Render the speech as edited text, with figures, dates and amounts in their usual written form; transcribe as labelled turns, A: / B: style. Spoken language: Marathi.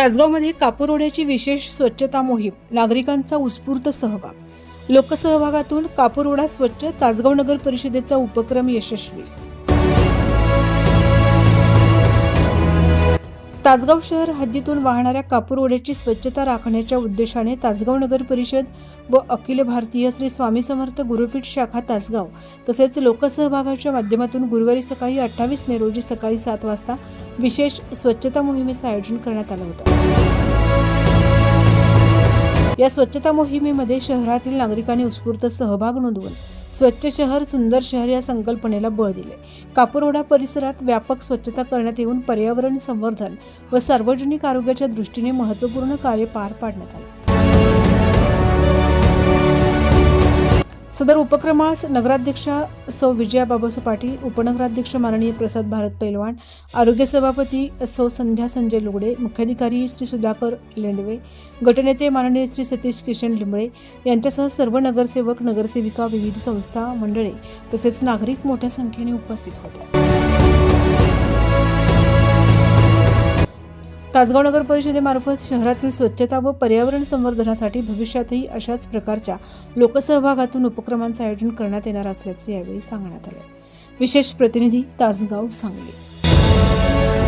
A: तासगावमध्ये कापूरओढ्याची विशेष स्वच्छता मोहीम, नागरिकांचा उत्स्फूर्त सहभाग। लोकसहभागातून कापूरओढा स्वच्छ, तासगाव नगर परिषदेचा उपक्रम यशस्वी। तासगाव शहर हद्दीतून वाहणाऱ्या कापूरओढ्याची स्वच्छता राखण्याच्या उद्देशाने तासगाव नगर परिषद व अखिल भारतीय श्री स्वामी समर्थ गुरुपीठ शाखा तासगाव तसेच लोकसहभागाच्या माध्यमातून गुरुवारी सकाळी 28 मे रोजी सकाळी 7 वाजता विशेष स्वच्छता मोहिमेचे आयोजन करण्यात आले होते। या स्वच्छता मोहिमेमध्ये शहरातील नागरिकांनी उत्स्फूर्त सहभाग नोंदवून स्वच्छ शहर सुंदर शहर या संकल्पनेला बळ दिले। कापूरओढा परिसरात व्यापक स्वच्छता करण्यात येऊन पर्यावरण संवर्धन व सार्वजनिक आरोग्याच्या दृष्टीने महत्त्वपूर्ण कार्य पार पाडण्यात आले। सदर उपक्रमास नगराध्यक्षा सौ विजया बाबासो पाटील, उपनगराध्यक्ष माननीय प्रसाद भारत पैलवान, आरोग्य सभापती सौ संध्या संजय लुगडे, मुख्याधिकारी श्री सुधाकर लेंडवे, गटनेते माननीय श्री सतीश किशन लिंबळे यांच्यासह सर्व नगरसेवक, नगरसेविका, विविध संस्था मंडळे तसेच नागरिक मोठ्या संख्येने उपस्थित होते। तासगाव नगर परिषदेमार्फत शहरातील स्वच्छता व पर्यावरण संवर्धनासाठी भविष्यातही अशाच प्रकारच्या लोकसहभागातून उपक्रमांचे आयोजन करण्यात येणार असल्याचे यावेळी सांगण्यात आले। विशेष प्रतिनिधी तासगाव सांगली।